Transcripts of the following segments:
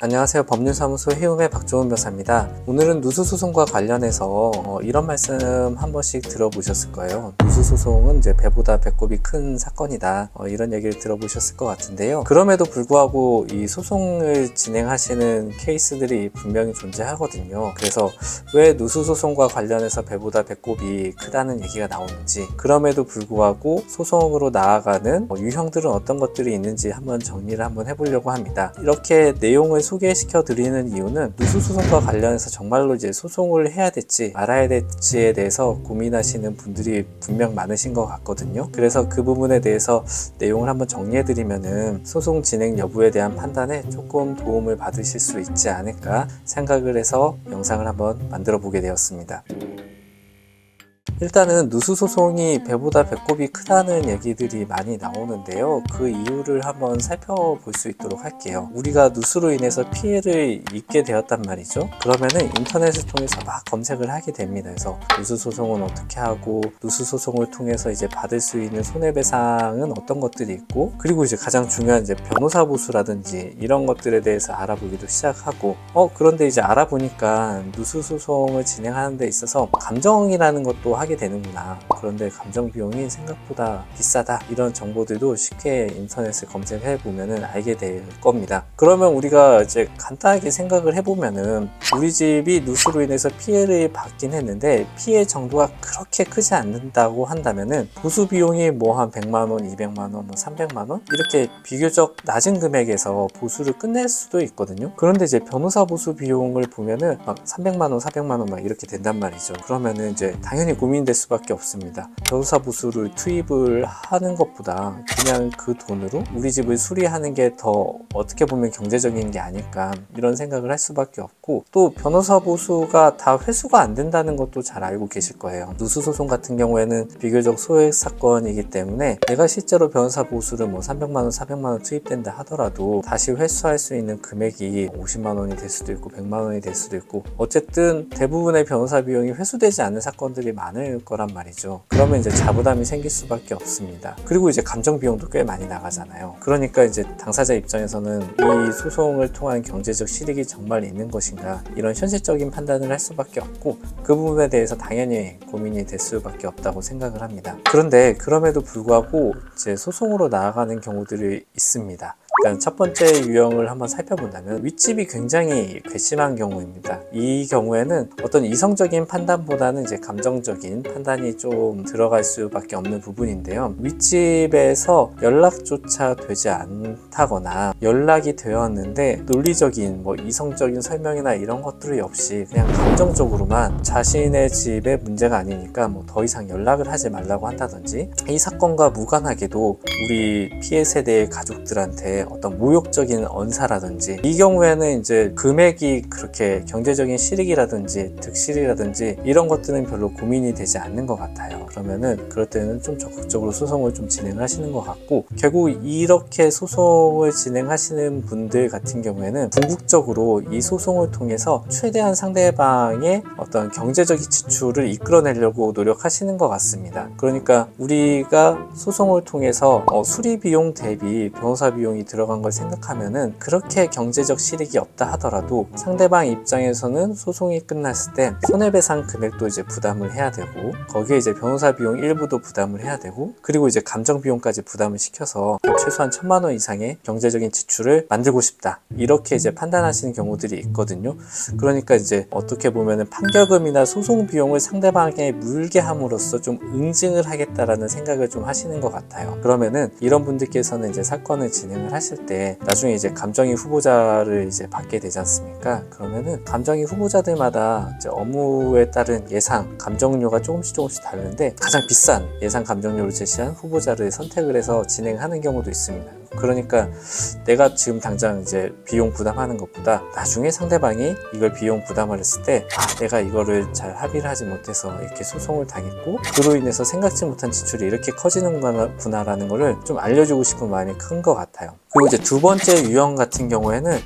안녕하세요. 법률사무소 해움의 박종훈 변호사입니다. 오늘은 누수소송과 관련해서 이런 말씀 한 번씩 들어보셨을 거예요. 누수소송은 이제 배보다 배꼽이 큰 사건이다. 이런 얘기를 들어보셨을 것 같은데요. 그럼에도 불구하고 이 소송을 진행하시는 케이스들이 분명히 존재하거든요. 그래서 왜 누수소송과 관련해서 배보다 배꼽이 크다는 얘기가 나오는지, 그럼에도 불구하고 소송으로 나아가는 유형들은 어떤 것들이 있는지 한번 정리를 한번 해보려고 합니다. 이렇게 내용을 소개시켜 드리는 이유는 누수소송과 관련해서 정말로 이제 소송을 해야 될지 말아야 될지에 대해서 고민하시는 분들이 분명 많으신 것 같거든요. 그래서 그 부분에 대해서 내용을 한번 정리해 드리면은 소송 진행 여부에 대한 판단에 조금 도움을 받으실 수 있지 않을까 생각을 해서 영상을 한번 만들어 보게 되었습니다. 일단은 누수소송이 배보다 배꼽이 크다는 얘기들이 많이 나오는데요. 그 이유를 한번 살펴볼 수 있도록 할게요. 우리가 누수로 인해서 피해를 입게 되었단 말이죠. 그러면은 인터넷을 통해서 막 검색을 하게 됩니다. 그래서 누수소송은 어떻게 하고, 누수소송을 통해서 이제 받을 수 있는 손해배상은 어떤 것들이 있고, 그리고 이제 가장 중요한 이제 변호사 보수라든지 이런 것들에 대해서 알아보기도 시작하고, 그런데 이제 알아보니까 누수소송을 진행하는 데 있어서 감정이라는 것도 하게 되는구나. 그런데 감정 비용이 생각보다 비싸다. 이런 정보들도 쉽게 인터넷을 검색해 보면은 알게 될 겁니다. 그러면 우리가 이제 간단하게 생각을 해보면은 우리 집이 누수로 인해서 피해를 받긴 했는데 피해 정도가 그렇게 크지 않는다고 한다면은 보수 비용이 뭐 한 100만원, 200만원, 뭐 300만원 이렇게 비교적 낮은 금액에서 보수를 끝낼 수도 있거든요. 그런데 이제 변호사 보수 비용을 보면은 막 300만원, 400만원 막 이렇게 된단 말이죠. 그러면은 이제 당연히 고민될 수밖에 없습니다. 변호사 보수를 투입을 하는 것보다 그냥 그 돈으로 우리 집을 수리하는 게 더 어떻게 보면 경제적인 게 아닐까 이런 생각을 할 수밖에 없고, 또 변호사 보수가 다 회수가 안 된다는 것도 잘 알고 계실 거예요. 누수소송 같은 경우에는 비교적 소액 사건이기 때문에 내가 실제로 변호사 보수를 뭐 300만원, 400만원 투입된다 하더라도 다시 회수할 수 있는 금액이 50만원이 될 수도 있고 100만원이 될 수도 있고, 어쨌든 대부분의 변호사 비용이 회수되지 않는 사건들이 많을 거란 말이죠. 그러면 이제 자부담이 생길 수밖에 없습니다. 그리고 이제 감정 비용도 꽤 많이 나가잖아요. 그러니까 이제 당사자 입장에서는 이 소송을 통한 경제적 실익이 정말 있는 것인가, 이런 현실적인 판단을 할 수밖에 없고, 그 부분에 대해서 당연히 고민이 될 수밖에 없다고 생각을 합니다. 그런데 그럼에도 불구하고 이제 소송으로 나아가는 경우들이 있습니다. 일단 첫 번째 유형을 한번 살펴본다면 윗집이 굉장히 괘씸한 경우입니다. 이 경우에는 어떤 이성적인 판단보다는 이제 감정적인 판단이 좀 들어갈 수밖에 없는 부분인데요. 윗집에서 연락조차 되지 않다거나 연락이 되었는데 논리적인 뭐 이성적인 설명이나 이런 것들이 없이 그냥 감정적으로만 자신의 집에 문제가 아니니까 뭐 더 이상 연락을 하지 말라고 한다든지, 이 사건과 무관하게도 우리 피해 세대의 가족들한테 어떤 모욕적인 언사라든지, 이 경우에는 이제 금액이 그렇게 경제적인 실익이라든지 득실이라든지 이런 것들은 별로 고민이 되지 않는 것 같아요. 그러면은 그럴 때는 좀 적극적으로 소송을 좀 진행하시는 것 같고, 결국 이렇게 소송을 진행하시는 분들 같은 경우에는 궁극적으로 이 소송을 통해서 최대한 상대방의 어떤 경제적인 지출을 이끌어내려고 노력하시는 것 같습니다. 그러니까 우리가 소송을 통해서 수리 비용 대비 변호사 비용이 들어간 걸 생각하면은 그렇게 경제적 실익이 없다 하더라도 상대방 입장에서는 소송이 끝났을 때 손해배상 금액도 이제 부담을 해야 되고, 거기에 이제 변호사 비용 일부도 부담을 해야 되고, 그리고 이제 감정 비용까지 부담을 시켜서 최소한 1000만원 이상의 경제적인 지출을 만들고 싶다, 이렇게 이제 판단하시는 경우들이 있거든요. 그러니까 이제 어떻게 보면은 판결금이나 소송 비용을 상대방에게 물게 함으로써 좀 응징을 하겠다라는 생각을 좀 하시는 것 같아요. 그러면은 이런 분들께서는 이제 사건을 진행을 하실 때 나중에 이제 감정이 후보자를 이제 받게 되지 않습니까? 그러면은 감정이 후보자들마다 이제 업무에 따른 예상 감정료가 조금씩 다른데, 가장 비싼 예상 감정료를 제시한 후보자를 선택을 해서 진행하는 경우도 있습니다. 그러니까 내가 지금 당장 이제 비용 부담하는 것보다 나중에 상대방이 이걸 비용 부담을 했을 때 내가 이거를 잘 합의를 하지 못해서 이렇게 소송을 당했고, 그로 인해서 생각지 못한 지출이 이렇게 커지는구나라는 거를 좀 알려주고 싶은 마음이 큰 것 같아요. 그리고 이제 두 번째 유형 같은 경우에는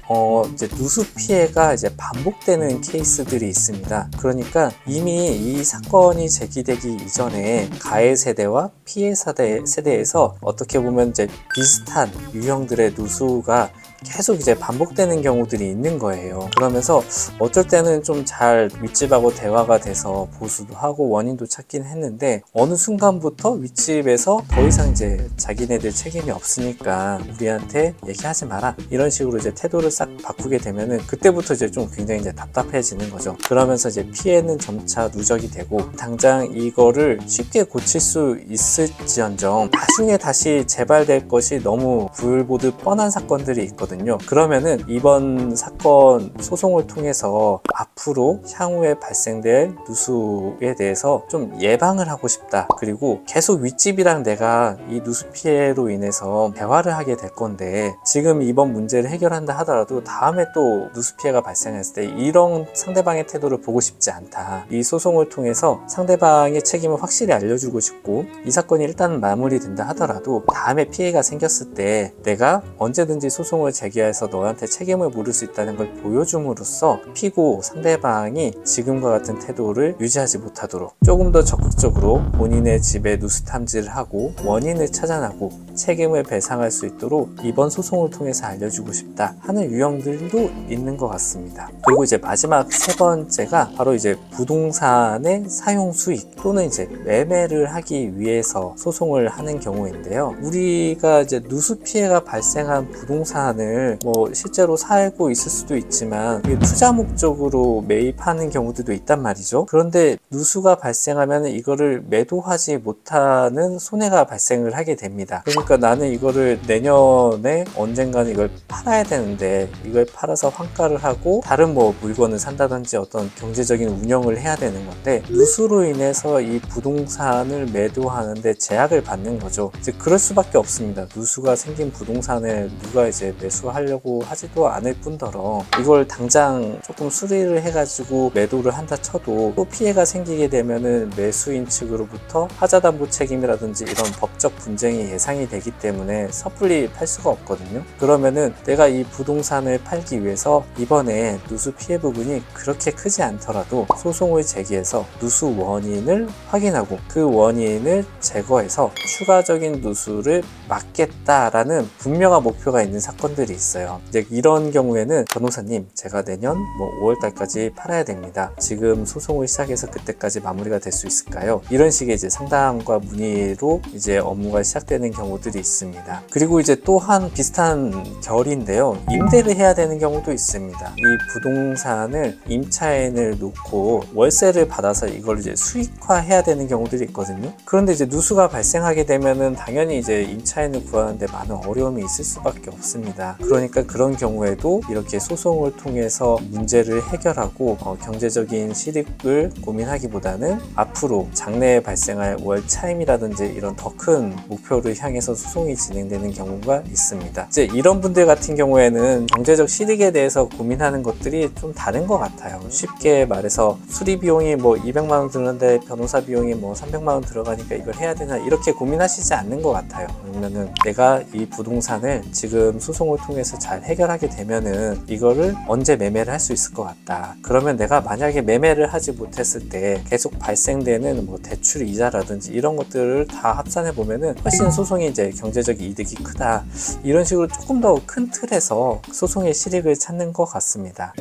이제 누수 피해가 이제 반복되는 케이스들이 있습니다. 그러니까 이미 이 사건이 제기되기 이전에 가해 세대와 피해 세대에서 어떻게 보면 이제 비슷한 유형들의 누수가 계속 이제 반복되는 경우들이 있는 거예요. 그러면서 어쩔 때는 좀 잘 윗집하고 대화가 돼서 보수도 하고 원인도 찾긴 했는데, 어느 순간부터 윗집에서 더 이상 이제 자기네들 책임이 없으니까 우리한테 얘기하지 마라, 이런 식으로 이제 태도를 싹 바꾸게 되면은 그때부터 이제 좀 굉장히 이제 답답해지는 거죠. 그러면서 이제 피해는 점차 누적이 되고, 당장 이거를 쉽게 고칠 수 있을지언정 나중에 다시 재발될 것이 너무 불보듯 뻔한 사건들이 있거든요. 그러면은 이번 사건 소송을 통해서 앞으로 향후에 발생될 누수에 대해서 좀 예방을 하고 싶다. 그리고 계속 윗집이랑 내가 이 누수 피해로 인해서 대화를 하게 될 건데, 지금 이번 문제를 해결한다 하더라도 다음에 또 누수 피해가 발생했을 때 이런 상대방의 태도를 보고 싶지 않다. 이 소송을 통해서 상대방의 책임을 확실히 알려주고 싶고, 이 사건이 일단 마무리된다 하더라도 다음에 피해가 생겼을 때 내가 언제든지 소송을 제기해서 너한테 책임을 물을 수 있다는 걸 보여줌으로써 피고 상대방이 지금과 같은 태도를 유지하지 못하도록 조금 더 적극적으로 본인의 집에 누수 탐지를 하고 원인을 찾아내고 책임을 배상할 수 있도록 이번 소송을 통해서 알려주고 싶다 하는 유형들도 있는 것 같습니다. 그리고 이제 마지막 세 번째가 바로 이제 부동산의 사용 수익 또는 이제 매매를 하기 위해서 소송을 하는 경우인데요. 우리가 이제 누수 피해가 발생한 부동산을 뭐 실제로 살고 있을 수도 있지만 투자 목적으로 매입하는 경우들도 있단 말이죠. 그런데 누수가 발생하면 이거를 매도하지 못하는 손해가 발생을 하게 됩니다. 그러니까 나는 이거를 내년에 언젠가는 이걸 팔아야 되는데, 이걸 팔아서 환가를 하고 다른 뭐 물건을 산다든지 어떤 경제적인 운영을 해야 되는 건데, 누수로 인해서 이 부동산을 매도하는데 제약을 받는 거죠. 이제 그럴 수밖에 없습니다. 누수가 생긴 부동산을 누가 이제 매수하려고 하지도 않을 뿐더러 이걸 당장 조금 수리를 해가지고 매도를 한다 쳐도 또 피해가 생기게 되면은 매수인 측으로부터 하자담보 책임이라든지 이런 법적 분쟁이 예상이 되기 때문에 섣불리 팔 수가 없거든요. 그러면은 내가 이 부동산을 팔기 위해서 이번에 누수 피해 부분이 그렇게 크지 않더라도 소송을 제기해서 누수 원인을 확인하고 그 원인을 제거해서 추가적인 누수를 막겠다라는 분명한 목표가 있는 사건들이 있어요. 이제 이런 경우에는 변호사님, 제가 내년 뭐 5월달까지 팔아야 됩니다. 지금 소송을 시작해서 그때까지 마무리가 될 수 있을까요? 이런 식의 이제 상담과 문의로 이제 업무가 시작되는 경우들이 있습니다. 그리고 이제 또한 비슷한 결인데요. 임대를 해야 되는 경우도 있습니다. 이 부동산을 임차인을 놓고 월세를 받아서 이걸 이제 수익화해야 되는 경우들이 있거든요. 그런데 이제 누수가 발생하게 되면은 당연히 이제 임차인을 구하는데 많은 어려움이 있을 수밖에 없습니다. 그러니까 그런 경우에도 이렇게 소송을 통해서 문제를 해결하고 경제적인 실익을 고민하기보다는 앞으로 장래에 발생할 월 차임이라든지 이런 더 큰 목표를 향해서 소송이 진행되는 경우가 있습니다. 이제 이런 분들 같은 경우에는 경제적 실익에 대해서 고민하는 것들이 좀 다른 것 같아요. 쉽게 말해서 수리 비용이 뭐 200만 원 드는데 변호사 비용이 뭐 300만 원 들어가니까 이걸 해야 되나, 이렇게 고민하시지 않는 것 같아요. 아니면은 내가 이 부동산을 지금 소송을 통해서 잘 해결하게 되면은 이거를 언제 매매를 할 수 있을 것 같다. 그러면 내가 만약에 매매를 하지 못했을 때 계속 발생되는 뭐 대출 이자라든지 이런 것들을 다 합산해 보면은 훨씬 소송이 이제 경제적 이득이 크다. 이런 식으로 조금 더 큰 틀에서 소송의 실익을 찾는 것 같습니다.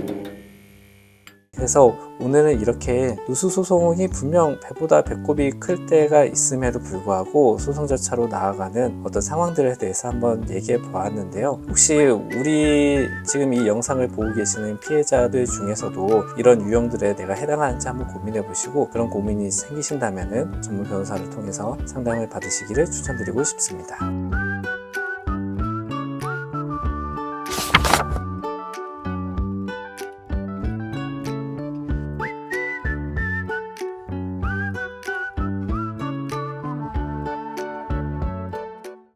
그래서 오늘은 이렇게 누수 소송이 분명 배보다 배꼽이 클 때가 있음에도 불구하고 소송 절차로 나아가는 어떤 상황들에 대해서 한번 얘기해 보았는데요. 혹시 우리 지금 이 영상을 보고 계시는 피해자들 중에서도 이런 유형들에 내가 해당하는지 한번 고민해 보시고, 그런 고민이 생기신다면은 전문 변호사를 통해서 상담을 받으시기를 추천드리고 싶습니다.